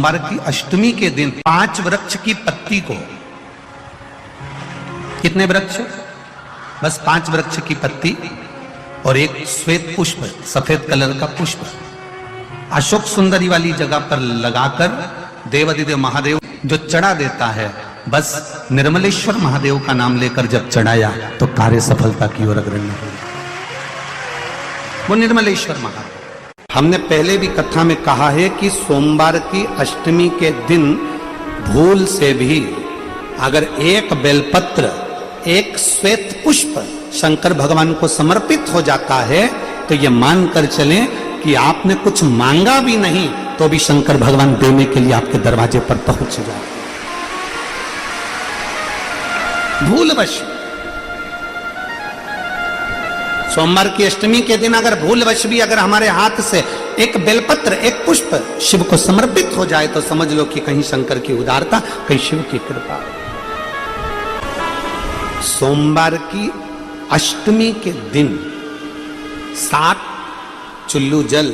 सोमवार की अष्टमी के दिन 5 वृक्ष की पत्ती को, कितने वृक्ष? बस 5 वृक्ष की पत्ती और एक श्वेत पुष्प, सफेद कलर का पुष्प अशोक सुंदरी वाली जगह पर लगाकर देवाधिदेव महादेव जो चढ़ा देता है, बस निर्मलेश्वर महादेव का नाम लेकर जब चढ़ाया तो कार्य सफलता की ओर अग्रणी हुई। वो निर्मलेश्वर महादेव। हमने पहले भी कथा में कहा है कि सोमवार की अष्टमी के दिन भूल से भी अगर एक बेलपत्र, एक श्वेत पुष्प शंकर भगवान को समर्पित हो जाता है तो ये मानकर चलें कि आपने कुछ मांगा भी नहीं तो भी शंकर भगवान देने के लिए आपके दरवाजे पर पहुंच जाए। भूलवश सोमवार की अष्टमी के दिन अगर भूलवश भी अगर हमारे हाथ से एक बेलपत्र, एक पुष्प शिव को समर्पित हो जाए तो समझ लो कि कहीं शंकर की उदारता, कहीं शिव की कृपा। सोमवार की अष्टमी के दिन 7 चुल्लू जल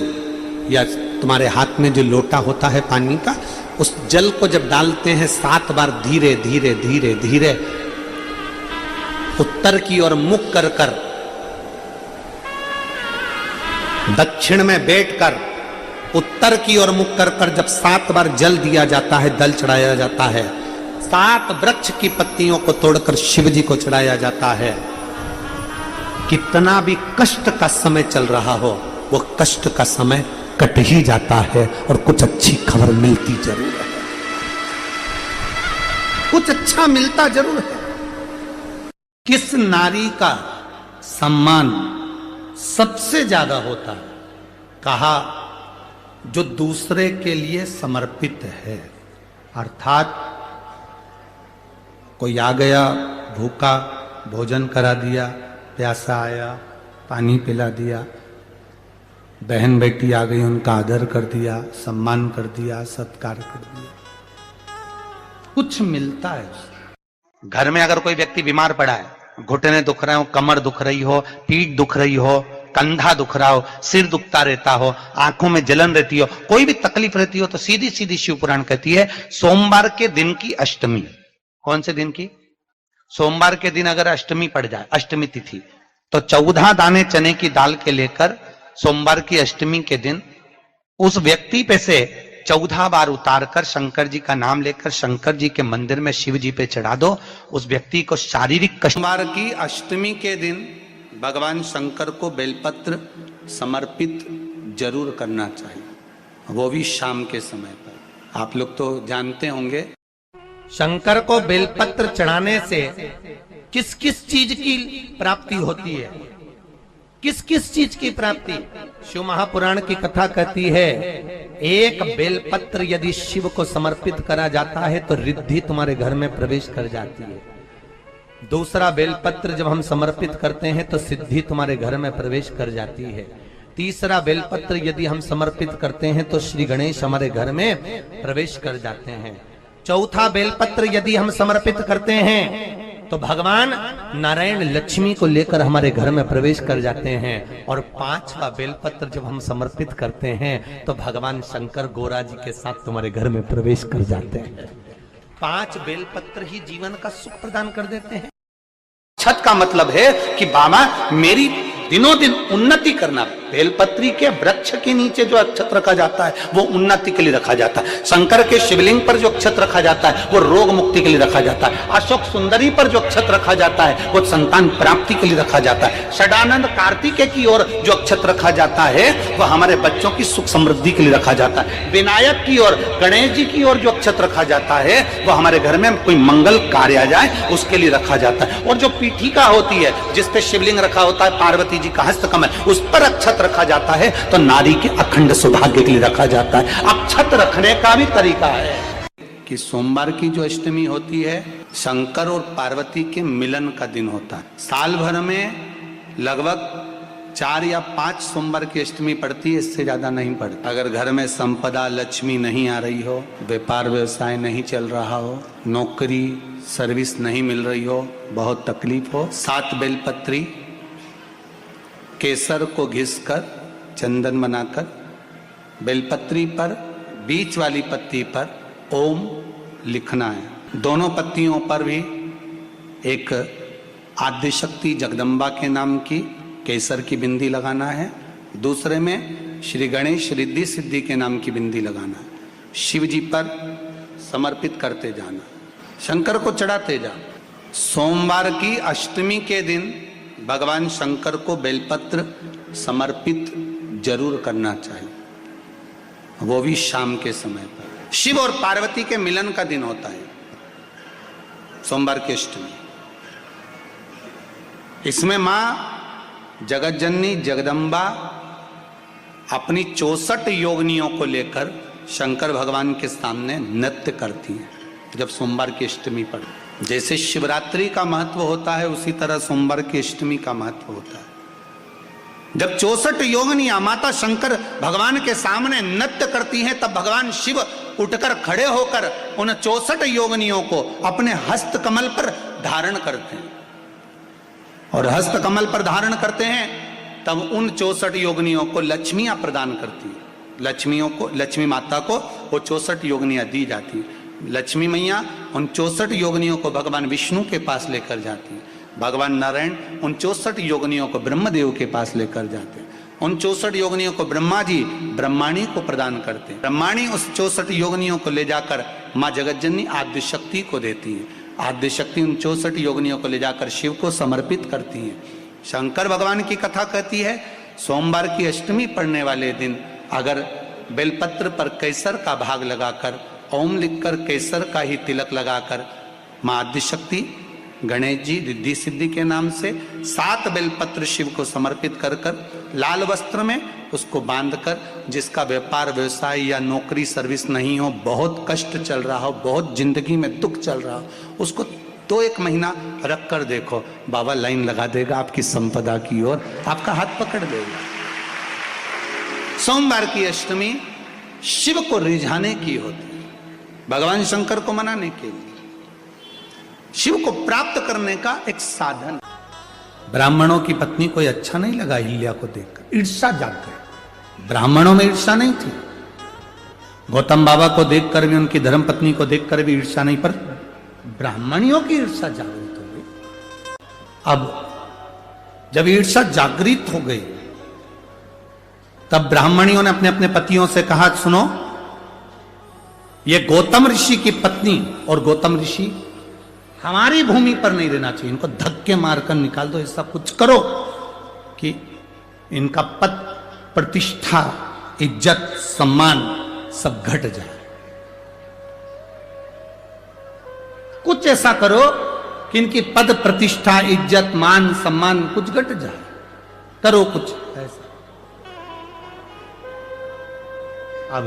या तुम्हारे हाथ में जो लोटा होता है पानी का, उस जल को जब डालते हैं 7 बार धीरे धीरे धीरे धीरे उत्तर की ओर मुख कर कर, दक्षिण में बैठकर उत्तर की ओर मुख कर कर जब 7 बार जल दिया जाता है, दल चढ़ाया जाता है, 7 वृक्ष की पत्तियों को तोड़कर शिव जी को चढ़ाया जाता है। कितना भी कष्ट का समय चल रहा हो, वो कष्ट का समय कट ही जाता है और कुछ अच्छी खबर मिलती जरूर है, कुछ अच्छा मिलता जरूर है। किस नारी का सम्मान सबसे ज्यादा होता है? कहा, जो दूसरे के लिए समर्पित है। अर्थात कोई आ गया भूखा, भोजन करा दिया, प्यासा आया पानी पिला दिया, बहन बेटी आ गई उनका आदर कर दिया, सम्मान कर दिया, सत्कार कर दिया, कुछ मिलता है। घर में अगर कोई व्यक्ति बीमार पड़ा है, घुटने दुख रहे हो, कमर दुख रही हो, पीठ दुख रही हो, कंधा दुख रहा हो, सिर दुखता रहता हो, आंखों में जलन रहती हो, कोई भी तकलीफ रहती हो, तो सीधी सीधी शिव पुराण कहती है सोमवार के दिन की अष्टमी। कौन से दिन की? सोमवार के दिन अगर अष्टमी पड़ जाए, अष्टमी तिथि, तो 14 दाने चने की दाल के लेकर सोमवार की अष्टमी के दिन उस व्यक्ति पे से 14 बार उतारकर शंकर जी का नाम लेकर शंकर जी के मंदिर में शिव जी पे चढ़ा दो। उस व्यक्ति को शारीरिक कष्ट। सोमवार की अष्टमी के दिन भगवान शंकर को बेलपत्र समर्पित जरूर करना चाहिए, वो भी शाम के समय पर। आप लोग तो जानते होंगे शंकर को बेलपत्र चढ़ाने से किस किस चीज की प्राप्ति होती है, किस किस चीज की प्राप्ति? शिव महापुराण की कथा कहती है, एक बेलपत्र यदि शिव को समर्पित करा जाता है तो रिद्धि तुम्हारे घर में प्रवेश कर जाती है। दूसरा बेलपत्र जब हम समर्पित करते हैं तो सिद्धि तुम्हारे घर में प्रवेश कर जाती है। तीसरा बेलपत्र यदि हम समर्पित करते हैं तो श्री गणेश हमारे घर में प्रवेश कर जाते हैं। चौथा बेलपत्र यदि हम समर्पित करते हैं तो भगवान नारायण लक्ष्मी को लेकर हमारे घर में प्रवेश कर जाते हैं। और 5वां बेलपत्र जब हम समर्पित करते हैं तो भगवान शंकर गोरा जी के साथ तुम्हारे घर में प्रवेश कर जाते हैं। 5 बेलपत्र ही जीवन का सुख प्रदान कर देते हैं। छत का मतलब है कि बाबा मेरी दिनों दिन उन्नति करना। बेलपत्री के वृक्ष के नीचे जो अक्षत रखा जाता है वो उन्नति के लिए रखा जाता है। शंकर के शिवलिंग पर जो अक्षत रखा जाता है वो रोग मुक्ति के लिए रखा जाता है। अशोक सुंदरी पर जो अक्षत रखा जाता है वो संतान प्राप्ति के लिए रखा जाता है। षडानंद कार्तिकेय की ओर जो अक्षत रखा जाता है वो हमारे बच्चों की सुख समृद्धि के लिए रखा जाता है। विनायक की ओर, गणेश जी की ओर जो अक्षत रखा जाता है वो हमारे घर में कोई मंगल कार्य आ जाए उसके लिए रखा जाता है। और जो पीठिका होती है जिसपे शिवलिंग रखा होता है, पार्वती जी का हस्तकमल, उस पर अक्षत रखा जाता है तो नारी के अखंड सौभाग्य के लिए रखा जाता है। अक्षत रखने का भी तरीका है कि सोमवार की जो अष्टमी होती है शंकर और पार्वती के मिलन का दिन होता है। साल भर में लगभग 4 या 5 सोमवार की अष्टमी पड़ती है, इससे ज्यादा नहीं पड़ती। अगर घर में संपदा लक्ष्मी नहीं आ रही हो, व्यापार व्यवसाय नहीं चल रहा हो, नौकरी सर्विस नहीं मिल रही हो, बहुत तकलीफ हो, 7 बेलपत्री केसर को घिसकर चंदन बनाकर बेलपत्री पर बीच वाली पत्ती पर ओम लिखना है। दोनों पत्तियों पर भी एक आद्यशक्ति जगदम्बा के नाम की केसर की बिंदी लगाना है, दूसरे में श्री गणेश रिद्धि सिद्धि के नाम की बिंदी लगाना है। शिव जी पर समर्पित करते जाना, शंकर को चढ़ाते जाना। सोमवार की अष्टमी के दिन भगवान शंकर को बेलपत्र समर्पित जरूर करना चाहिए, वो भी शाम के समय पर। शिव और पार्वती के मिलन का दिन होता है सोमवार की अष्टमी। इसमें मां जगतजननी जगदम्बा अपनी 64 योगिनियों को लेकर शंकर भगवान के सामने नृत्य करती हैं जब सोमवार की अष्टमी पर। जैसे शिवरात्रि का महत्व होता है उसी तरह सोमवार की अष्टमी का महत्व होता है। जब 64 योगिनियां माता शंकर भगवान के सामने नृत्य करती हैं तब भगवान शिव उठकर खड़े होकर उन 64 योगिनियों को अपने हस्त कमल पर धारण करते हैं, और हस्त कमल पर धारण करते हैं तब उन 64 योगिनियों को लक्ष्मियां प्रदान करती हैं। लक्ष्मियों को, लक्ष्मी माता को वो 64 योगिनियां दी जाती हैं। लक्ष्मी मैया उन 64 योगिनियों को भगवान विष्णु के पास लेकर जाती हैं। भगवान नारायण उन 64 योगिनियों को ब्रह्मदेव के पास लेकर जाते हैं। उन 64 योगिनियों को ब्रह्मा जी ब्रह्माणी को प्रदान करते हैं। ब्रह्माणी उस 64 योगिनियों को ले जाकर माँ जगतजननी आद्य शक्ति को देती है। आद्य शक्ति उन 64 योगिनियों को ले जाकर शिव को समर्पित करती है। शंकर भगवान की कथा कहती है सोमवार की अष्टमी पड़ने वाले दिन अगर बेलपत्र पर केसर का भाग लगाकर ओम लिखकर केसर का ही तिलक लगाकर माँ आद्य शक्ति गणेश जी रिद्धि सिद्धि के नाम से 7 बेलपत्र शिव को समर्पित कर कर लाल वस्त्र में उसको बांधकर, जिसका व्यापार व्यवसाय या नौकरी सर्विस नहीं हो, बहुत कष्ट चल रहा हो, बहुत जिंदगी में दुख चल रहा हो, उसको 2-1 महीना रख कर देखो, बाबा लाइन लगा देगा आपकी संपदा की ओर, आपका हाथ पकड़ देगा। सोमवार की अष्टमी शिव को रिझाने की होती है, भगवान शंकर को मनाने के लिए, शिव को प्राप्त करने का एक साधन। ब्राह्मणों की पत्नी को अच्छा नहीं लगा अहिल्या को देखकर, ईर्ष्या जाग गई। ब्राह्मणों में ईर्ष्या नहीं थी, गौतम बाबा को देखकर भी, उनकी धर्म पत्नी को देखकर भी ईर्ष्या नहीं, पर ब्राह्मणियों की ईर्ष्या जागृत हो गई। अब जब ईर्ष्या जागृत हो गई तब ब्राह्मणियों ने अपने अपने पतियों से कहा, सुनो, ये गौतम ऋषि की पत्नी और गौतम ऋषि हमारी भूमि पर नहीं रहना चाहिए, इनको धक्के मारकर निकाल दो, ऐसा कुछ करो कि इनका पद प्रतिष्ठा इज्जत सम्मान सब घट जाए। कुछ ऐसा करो कि इनकी पद प्रतिष्ठा इज्जत मान सम्मान कुछ घट जाए, करो कुछ ऐसा। अब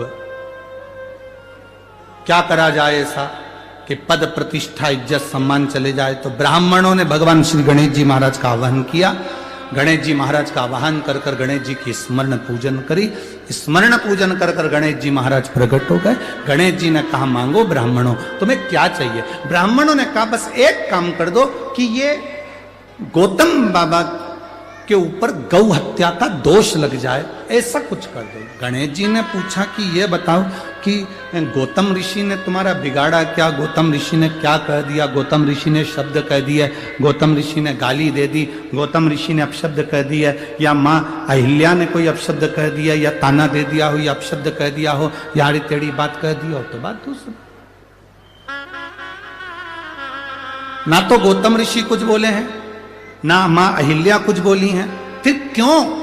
क्या करा जाए ऐसा कि पद प्रतिष्ठा इज्जत सम्मान चले जाए? तो ब्राह्मणों ने भगवान श्री गणेश जी महाराज का आह्वान किया। गणेश जी महाराज का आह्वान कर कर गणेश जी की स्मरण पूजन करी। स्मरण पूजन कर कर गणेश जी महाराज प्रकट हो गए। गणेश जी ने कहा, मांगो ब्राह्मणों, तुम्हें क्या चाहिए? ब्राह्मणों ने कहा, बस एक काम कर दो कि ये गौतम बाबा के ऊपर गौ हत्या का दोष लग जाए, ऐसा कुछ कर दो। गणेश जी ने पूछा कि ये बताओ कि गौतम ऋषि ने तुम्हारा बिगाड़ा क्या? गौतम ऋषि ने क्या कह दिया? गौतम ऋषि ने शब्द कह दिया, गौतम ऋषि ने गाली दे दी, गौतम ऋषि ने अपशब्द कह दिया, या माँ अहिल्या ने कोई अपशब्द कह दिया, या ताना दे दिया हो, या अपशब्द कह दिया हो, या आड़ी टेढ़ी बात कह दी हो, तो बात दूसरी। ना तो गौतम ऋषि कुछ बोले हैं, ना मां अहिल्या कुछ बोली हैं, फिर क्यों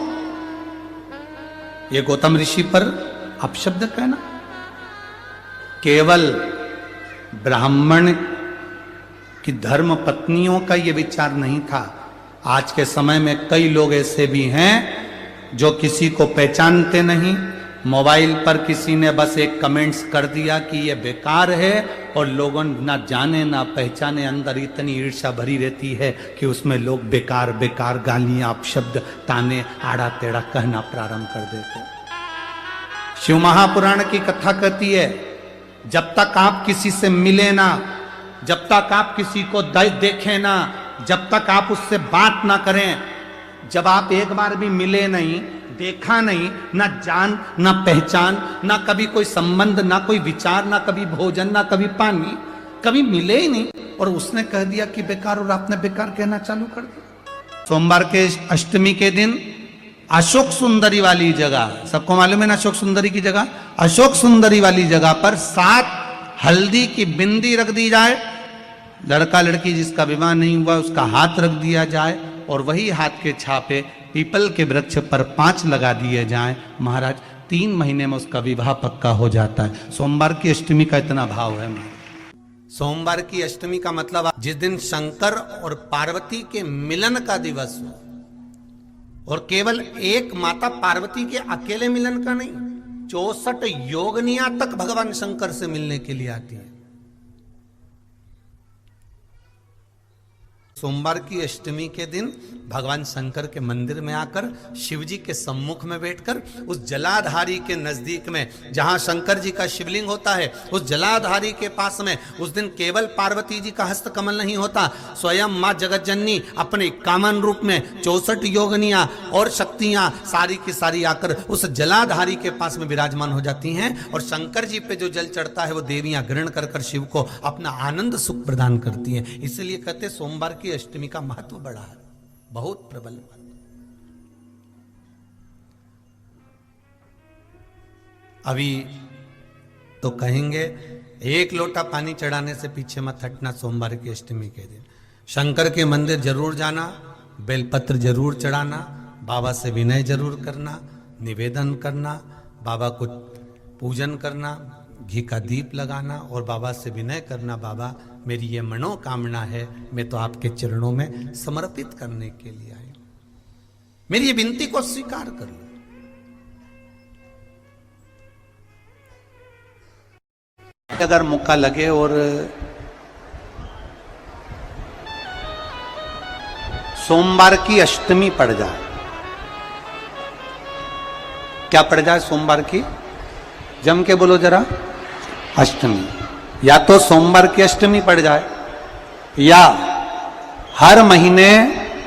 ये गौतम ऋषि पर अपशब्द कहना? केवल ब्राह्मण की धर्म पत्नियों का ये विचार नहीं था। आज के समय में कई लोग ऐसे भी हैं जो किसी को पहचानते नहीं, मोबाइल पर किसी ने बस एक कमेंट्स कर दिया कि ये बेकार है, और लोगों ना जाने ना पहचाने अंदर इतनी ईर्ष्या भरी रहती है कि उसमें लोग बेकार बेकार गालियां अपशब्द ताने आड़ा टेढ़ा कहना प्रारंभ कर देते। शिव महापुराण की कथा कहती है, जब तक आप किसी से मिले ना, जब तक आप किसी को देखें ना, जब तक आप उससे बात ना करें, जब आप एक बार भी मिले नहीं, देखा नहीं, ना जान, ना पहचान, ना कभी कोई संबंध, ना कोई विचार, ना कभी भोजन, ना कभी पानी, कभी मिले ही नहीं, और उसने कह दिया कि बेकार, और आपने बेकार कहना चालू कर दिया। सोमवार के अष्टमी के दिन अशोक सुंदरी वाली जगह, सबको मालूम है ना अशोक सुंदरी की जगह, अशोक सुंदरी वाली जगह पर 7 हल्दी की बिंदी रख दी जाए, लड़का लड़की जिसका विवाह नहीं हुआ उसका हाथ रख दिया जाए, और वही हाथ के छापे पीपल के वृक्ष पर 5 लगा दिए जाएं। महाराज 3 महीने में उसका विवाह पक्का हो जाता है। सोमवार की अष्टमी का इतना भाव है। सोमवार की अष्टमी का मतलब जिस दिन शंकर और पार्वती के मिलन का दिवस हो, और केवल एक माता पार्वती के अकेले मिलन का नहीं, 64 योगनियां तक भगवान शंकर से मिलने के लिए आती है। सोमवार की अष्टमी के दिन भगवान शंकर के मंदिर में आकर शिव जी के सम्मुख में बैठकर उस जलाधारी के नजदीक में जहां शंकर जी का शिवलिंग होता है, उस जलाधारी के पास में उस दिन केवल पार्वती जी का हस्त कमल नहीं होता, स्वयं मां जगत जननी अपने कामन रूप में 64 योगनियां और शक्तियां सारी की सारी आकर उस जलाधारी के पास में विराजमान हो जाती हैं, और शंकर जी पे जो जल चढ़ता है वो देवियां ग्रहण कर कर शिव को अपना आनंद सुख प्रदान करती हैं। इसलिए कहते सोमवार की अष्टमी का महत्व बड़ा है, बहुत प्रबल महत्व। अभी तो कहेंगे 1 लोटा पानी चढ़ाने से पीछे मत हटना। सोमवार की अष्टमी के दिन शंकर के मंदिर जरूर जाना, बेलपत्र जरूर चढ़ाना, बाबा से विनय जरूर करना, निवेदन करना, बाबा को पूजन करना, घी का दीप लगाना और बाबा से विनय करना, बाबा मेरी ये मनोकामना है, मैं तो आपके चरणों में समर्पित करने के लिए आई, मेरी ये विनती को स्वीकार कर लो। अगर मौका लगे और सोमवार की अष्टमी पड़ जाए, क्या पड़ जाए सोमवार की, जम के बोलो जरा, अष्टमी, या तो सोमवार की अष्टमी पड़ जाए, या हर महीने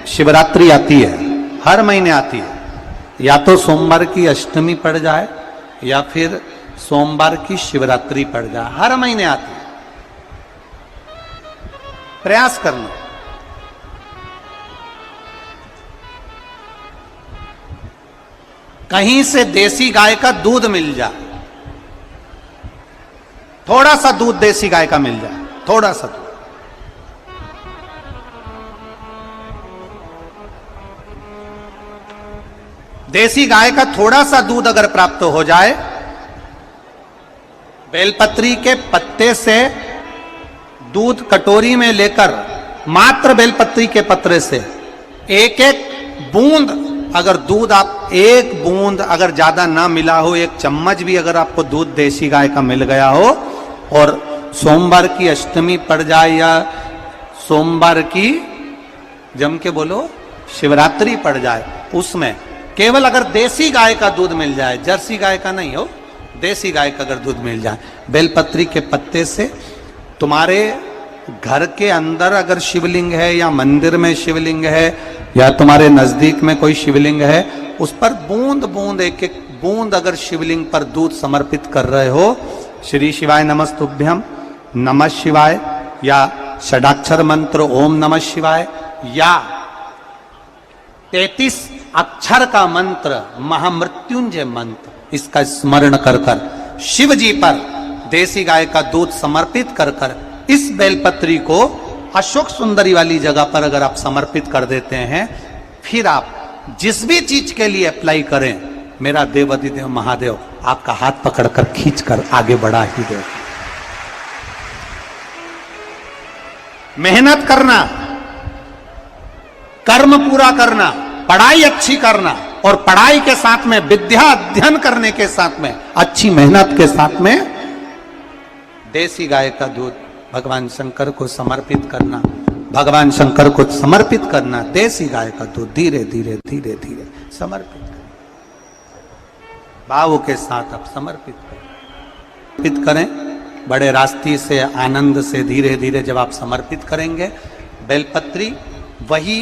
शिवरात्रि आती है, हर महीने आती है, या तो सोमवार की अष्टमी पड़ जाए या फिर सोमवार की शिवरात्रि पड़ जाए, हर महीने आती है। प्रयास करना। कहीं से देसी गाय का दूध मिल जाए, थोड़ा सा दूध देसी गाय का मिल जाए, थोड़ा सा दूध, देसी गाय का थोड़ा सा दूध अगर प्राप्त हो जाए, बेलपत्री के पत्ते से दूध कटोरी में लेकर, मात्र बेलपत्री के पत्रे से एक एक बूंद अगर दूध, आप एक बूंद अगर ज्यादा ना मिला हो, 1 चम्मच भी अगर आपको दूध देसी गाय का मिल गया हो, और सोमवार की अष्टमी पड़ जाए या सोमवार की, जम के बोलो, शिवरात्रि पड़ जाए, उसमें केवल अगर देसी गाय का दूध मिल जाए, जर्सी गाय का नहीं हो, देसी गाय का अगर दूध मिल जाए, बेलपत्री के पत्ते से, तुम्हारे घर के अंदर अगर शिवलिंग है या मंदिर में शिवलिंग है या तुम्हारे नजदीक में कोई शिवलिंग है, उस पर बूंद बूंद, एक एक बूंद अगर शिवलिंग पर दूध समर्पित कर रहे हो, श्री शिवाय नमस्तुभ्यम, नमः शिवाय, या षडाक्षर मंत्र ओम नमः शिवाय, या 33 अक्षर का मंत्र महामृत्युंजय मंत्र, इसका स्मरण कर कर शिव जी पर देसी गाय का दूध समर्पित कर कर इस बेलपत्री को अशोक सुंदरी वाली जगह पर अगर आप समर्पित कर देते हैं, फिर आप जिस भी चीज के लिए अप्लाई करें, मेरा देव अधिदेव महादेव आपका हाथ पकड़कर खींचकर आगे बढ़ा ही दे। मेहनत करना, कर्म पूरा करना, पढ़ाई अच्छी करना, और पढ़ाई के साथ में विद्या अध्ययन करने के साथ में अच्छी मेहनत के साथ में देसी गाय का दूध भगवान शंकर को समर्पित करना, भगवान शंकर को समर्पित करना, देसी गाय का दूध धीरे धीरे धीरे धीरे समर्पित करें, भाव के साथ आप समर्पित करें, बड़े रास्ते से, आनंद से, धीरे धीरे जब आप समर्पित करेंगे, बेलपत्री वही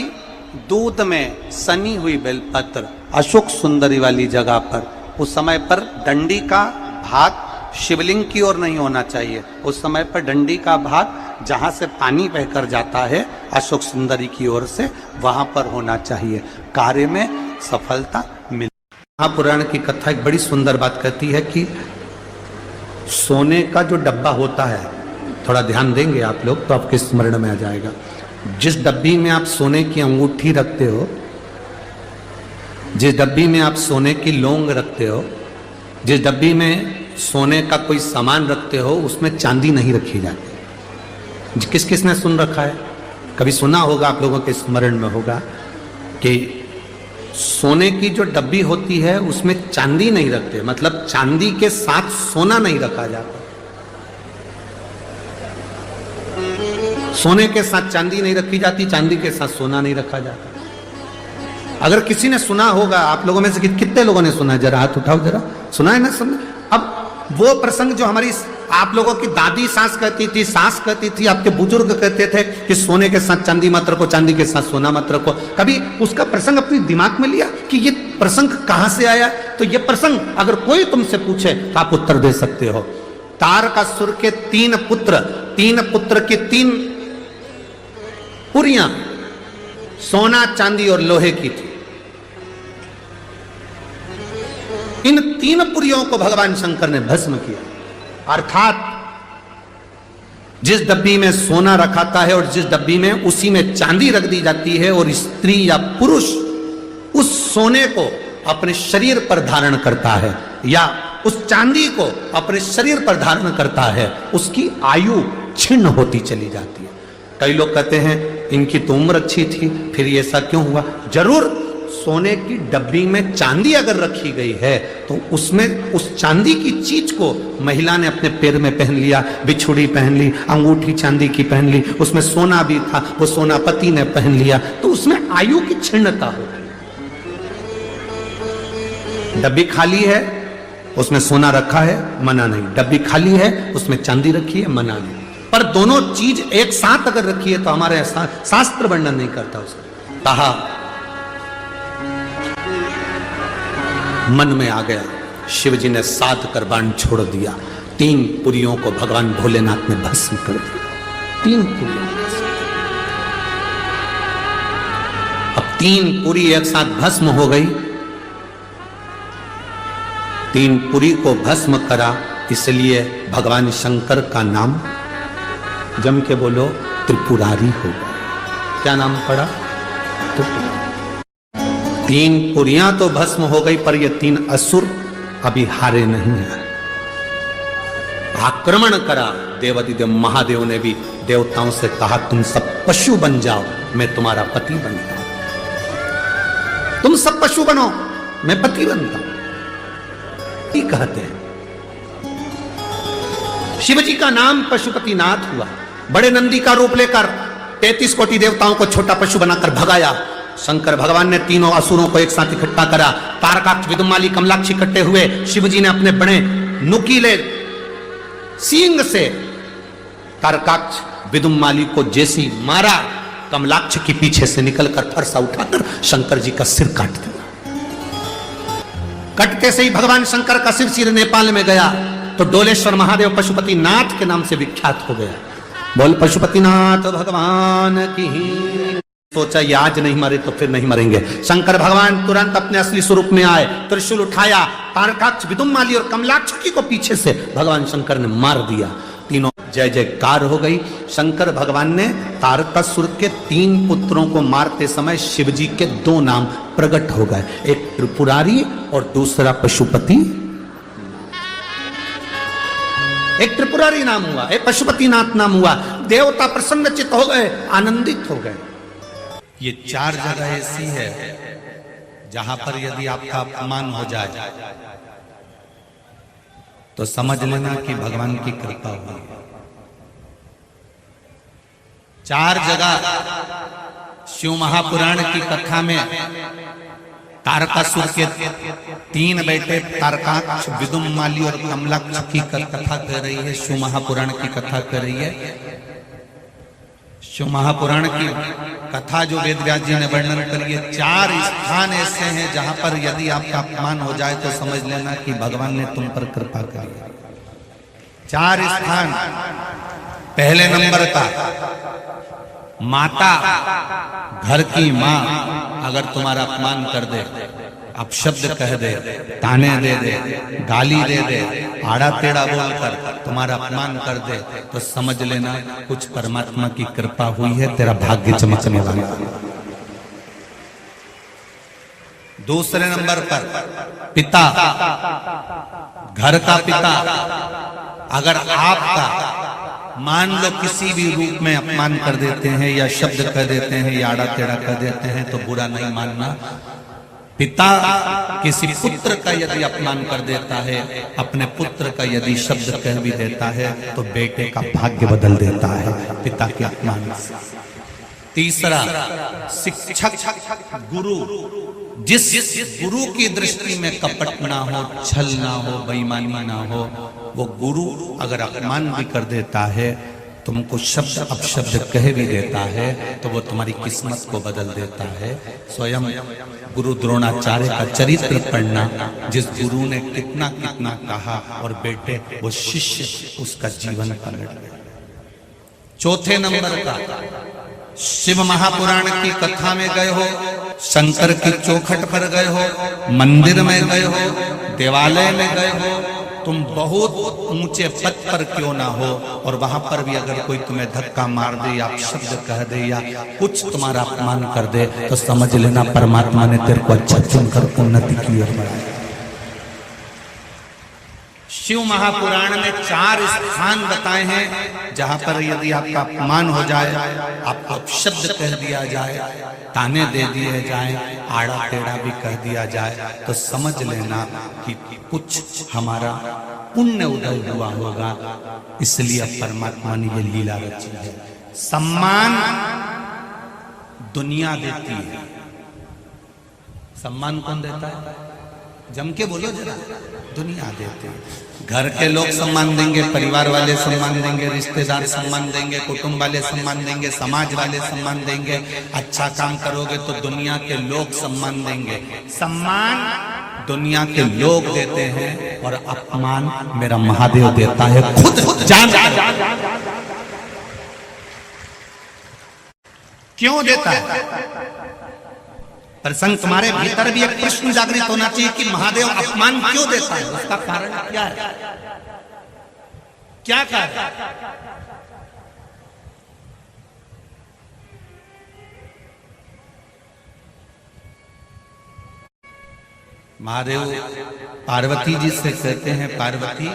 दूध में सनी हुई बेलपत्र अशोक सुंदरी वाली जगह पर, उस समय पर डंडी का भाग शिवलिंग की ओर नहीं होना चाहिए, उस समय पर डंडी का भाग जहां से पानी बहकर जाता है अशोक सुंदरी की ओर से, वहां पर होना चाहिए। कार्य में सफलता मिल। महापुराण की कथा एक बड़ी सुंदर बात कहती है कि सोने का जो डब्बा होता है, थोड़ा ध्यान देंगे आप लोग तो आपके स्मरण में आ जाएगा। जिस डब्बी में आप सोने की अंगूठी रखते हो, जिस डब्बी में आप सोने की लौंग रखते हो, जिस डब्बी में सोने का कोई सामान रखते हो, उसमें चांदी नहीं रखी जाती। किस किस ने सुन रखा है, कभी सुना होगा, आप लोगों के स्मरण में होगा कि सोने की जो डब्बी होती है उसमें चांदी नहीं रखते, मतलब चांदी के साथ सोना नहीं रखा जाता। सोने के साथ चांदी नहीं रखी जाती, चांदी के साथ सोना नहीं रखा जाता। अगर किसी ने सुना होगा, आप लोगों में से कितने लोगों ने सुना है, जरा हाथ उठाओ, जरा सुना है ना सुना। अब वो प्रसंग जो हमारी आप लोगों की दादी सास कहती थी, सास कहती थी, आपके बुजुर्ग कहते थे कि सोने के साथ चांदी मत रखो, चांदी के साथ सोना मत रखो, कभी उसका प्रसंग अपने दिमाग में लिया कि ये प्रसंग कहां से आया? तो ये प्रसंग अगर कोई तुमसे पूछे तो आप उत्तर दे सकते हो। तारकासुर के तीन पुत्र की 3 पुरियां सोना, चांदी और लोहे की थी। इन 3 पुरियों को भगवान शंकर ने भस्म किया, अर्थात जिस डब्बी में सोना रखाता है और जिस डब्बी में उसी में चांदी रख दी जाती है, और स्त्री या पुरुष उस सोने को अपने शरीर पर धारण करता है या उस चांदी को अपने शरीर पर धारण करता है, उसकी आयु छिन्न होती चली जाती है। कई लोग कहते हैं इनकी तो उम्र अच्छी थी, फिर ये ऐसा क्यों हुआ? जरूर सोने की डब्बी में चांदी अगर रखी गई है तो उसमें उस चांदी की चीज को महिला ने अपने पैर में पहन लिया, बिछुड़ी पहन ली, अंगूठी चांदी की पहन ली, उसमें सोना भी था, वो सोना पति ने पहन लिया, तो उसमें आयु की क्षीणता हो गई। डब्बी खाली है, उसमें सोना रखा है, मना नहीं। डब्बी खाली है, उसमें चांदी रखी है, मना नहीं। पर दोनों चीज एक साथ अगर रखी है तो हमारे शास्त्र वर्णन नहीं करता उसका। कहा मन में आ गया, शिव जी ने 7 कर बाण छोड़ दिया, 3 पुरियों को भगवान भोलेनाथ ने भस्म कर दिया। 3 पुरियों, अब 3 पुरी एक साथ भस्म हो गई। 3 पुरी को भस्म करा, इसलिए भगवान शंकर का नाम जम के बोलो त्रिपुरारी हो गया। क्या नाम पड़ा? 3 पुरियां तो भस्म हो गई, पर ये 3 असुर अभी हारे नहीं है। आक्रमण करा, देवादिदेव महादेव ने भी देवताओं से कहा तुम सब पशु बन जाओ, मैं तुम्हारा पति बनता हूं। तुम सब पशु बनो, मैं पति बनता हूं। कहते हैं शिव जी का नाम पशुपतिनाथ हुआ। बड़े नंदी का रूप लेकर 33 कोटि देवताओं को छोटा पशु बनाकर भगाया। शंकर भगवान ने तीनों असुरों को एक साथ इकट्ठा करा। तारकाक्ष, विदुमाली, कमलाक्ष इकट्ठे हुए। शिव जी ने अपने बड़े नुकीले सींग से तारकाक्ष, विदुमाली को जैसी मारा, कमलाक्ष के पीछे से निकलकर फरसा उठाकर शंकर जी का सिर काट दिया। कटते से ही भगवान शंकर का सिर सीधे नेपाल में गया तो डोलेश्वर महादेव पशुपतिनाथ के नाम से विख्यात हो गया। बोल पशुपतिनाथ भगवान की। सोचा ये आज नहीं मरे तो फिर नहीं मरेंगे। शंकर भगवान तुरंत अपने असली स्वरूप में आए, त्रिशूल उठाया, तारकाक्ष, विदुमाली और कमलाक्ष को पीछे से भगवान शंकर ने मार दिया। तीनों जय जयकार हो गई। शंकर भगवान ने तारकासुर के 3 पुत्रों को मारते समय शिव जी के 2 नाम प्रकट हो गए, एक त्रिपुरारी और दूसरा पशुपति। एक त्रिपुरारी नाम हुआ, एक पशुपतिनाथ नाम हुआ। देवता प्रसन्नचित्त हो गए, आनंदित हो गए। ये 4 जगह ऐसी है जहां पर यदि आपका अपमान हो जाए तो समझ लेना कि भगवान की कृपा हुई। 4 जगह शिव महापुराण की कथा में तारकासुर के 3 बेटे तारकाक्ष, विदुमाली और कमलाक्ष की कथा कर रही है। शिव महापुराण की कथा कर रही है। शिव महापुराण की कथा जो वेदव्यास जी ने वर्णन करी है, 4 स्थान ऐसे हैं जहां पर यदि आपका अपमान हो जाए तो समझ लेना कि भगवान ने तुम पर कृपा करी है। 4 स्थान। पहले नंबर का, माता, घर की माँ अगर तुम्हारा अपमान कर दे, अपशब्द कह दे, ताने दे दे, गाली दे दे, आड़ा टेढ़ा बोलकर तुम्हारा अपमान कर दे, तो समझ लेना कुछ परमात्मा की कृपा हुई है, तेरा भाग्य चमकने वाला। दूसरे नंबर पर पिता, घर का पिता अगर आपका मान लो किसी भी रूप में अपमान कर देते हैं या शब्द कह देते हैं या आड़ा टेढ़ा कर देते हैं तो बुरा नहीं मानना। पिता किसी पुत्र का यदि अपमान कर देता है, अपने पुत्र का यदि शब्द कह भी देता है तो बेटे का भाग्य बदल देता है पिता के अपमान से। तीसरा, शिक्षक, गुरु, जिस गुरु की दृष्टि में कपट ना हो, छल ना हो, बेईमानी ना हो, वो गुरु अगर अपमान भी कर देता है, तुमको शब्द अपशब्द कह भी देता है, तो वो तुम्हारी किस्मत को बदल देता है। स्वयं गुरु द्रोणाचार्य का चरित्र पढ़ना, जिस गुरु ने कितना कितना कहा और बेटे वो शिष्य उसका जीवन पलट गया। चौथे नंबर का, शिव महापुराण की कथा में गए हो, शंकर की चौखट पर गए हो, मंदिर में गए हो, देवालय में गए हो, तुम बहुत ऊंचे पद पर क्यों ना हो और वहां पर भी अगर कोई तुम्हें धक्का मार दे या शब्द कह दे या कुछ तुम्हारा अपमान कर दे तो समझ लेना परमात्मा ने तेरे को अच्छा चुनकर उन्नति की ओर बढ़ाया। शिव महापुराण में 4 स्थान बताए हैं जहां पर यदि आपका अपमान हो जाए, आपको अपशब्द कह दिया जाए, ताने दे दिए जाए, आड़ा टेढ़ा भी कह दिया जाए, तो समझ लेना कि कुछ हमारा पुण्य उदय हुआ होगा, इसलिए परमात्मा ने ये लीला रची है। सम्मान दुनिया देती है। सम्मान कौन देता है? जम के बोलो जरा। दुनिया देते हैं। घर के लोग सम्मान देंगे, परिवार वाले सम्मान देंगे, रिश्तेदार सम्मान देंगे, कुटुंब वाले सम्मान देंगे, समाज वाले सम्मान देंगे। अच्छा काम करोगे तो दुनिया के लोग सम्मान देंगे। सम्मान दुनिया के लोग देते हैं और अपमान मेरा महादेव देता है खुद जान। क्यों देता है? प्रसंग तुम्हारे भीतर भी एक प्रश्न जागृत होना चाहिए कि महादेव अपमान क्यों देता है, उसका कारण क्या है? क्या कारण? महादेव पार्वती जी से कहते हैं, पार्वती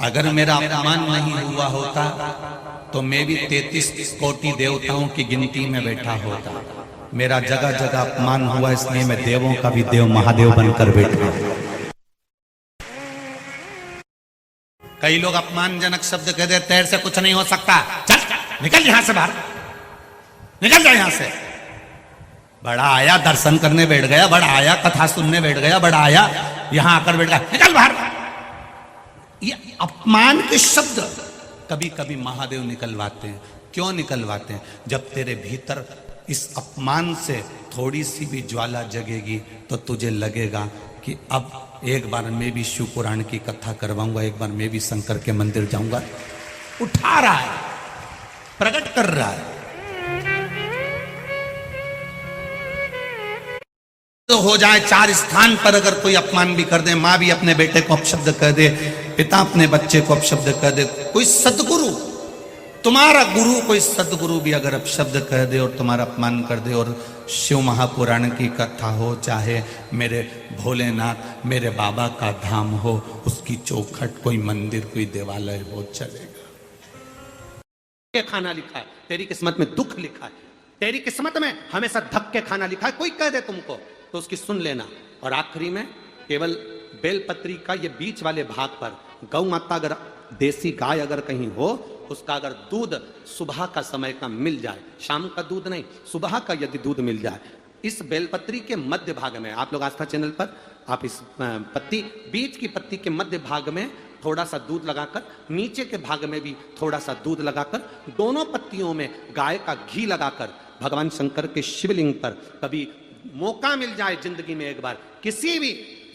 अगर मेरा अपमान नहीं हुआ होता तो मैं भी 33 कोटि देवताओं की गिनती में बैठा होता। मेरा जगह जगह अपमान हुआ, इसलिए मैं देवों का भी देव महादेव बनकर बैठा। कई लोग अपमानजनक शब्द कह देते, तेरे से कुछ नहीं हो सकता, चल निकल यहां से बाहर, निकल जा यहां से। बड़ा आया दर्शन करने बैठ गया, बड़ा आया कथा सुनने बैठ गया, बड़ा आया यहां आकर बैठ गया, निकल बाहर। ये अपमान के शब्द कभी कभी महादेव निकलवाते हैं। क्यों निकलवाते हैं? जब तेरे भीतर इस अपमान से थोड़ी सी भी ज्वाला जगेगी तो तुझे लगेगा कि अब एक बार मैं भी शिव पुराण की कथा करवाऊंगा, एक बार मैं भी शंकर के मंदिर जाऊंगा। उठा रहा है, प्रकट कर रहा है। तो हो जाए 4 स्थान पर अगर कोई अपमान भी कर दे, माँ भी अपने बेटे को अपशब्द कह दे, पिता अपने बच्चे को अपशब्द कह दे, कोई सदगुरु, तुम्हारा गुरु, कोई सदगुरु भी अगर अपशब्द कह दे और तुम्हारा अपमान कर दे, और शिव महापुराण की कथा हो, चाहे मेरे भोलेनाथ मेरे बाबा का धाम हो, उसकी चौखट, कोई मंदिर, कोई देवालय हो, चलेगा। ये खाना लिखा है, तेरी किस्मत में दुख लिखा है, तेरी किस्मत में हमेशा धक्के खाना लिखा है, कोई कह दे तुमको तो उसकी सुन लेना। और आखिरी में केवल बेलपत्री का ये बीच वाले भाग पर गौ माता, अगर देसी गाय अगर कहीं हो, उसका अगर दूध सुबह का समय का मिल जाए, शाम का दूध नहीं, सुबह का यदि दूध मिल जाए, इस बेलपत्री के मध्य भाग में, आप लोग आस्था चैनल पर आप इस पत्ती, बीच की पत्ती के मध्य भाग में थोड़ा सा दूध लगाकर, नीचे के भाग में भी थोड़ा सा दूध लगाकर, दोनों पत्तियों में गाय का घी लगाकर भगवान शंकर के शिवलिंग पर कभी मौका मिल जाए जिंदगी में एक बार, किसी भी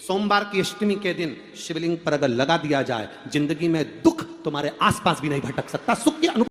सोमवार की अष्टमी के दिन शिवलिंग पर अगर लगा दिया जाए, जिंदगी में दुख तुम्हारे आसपास भी नहीं भटक सकता, सुख की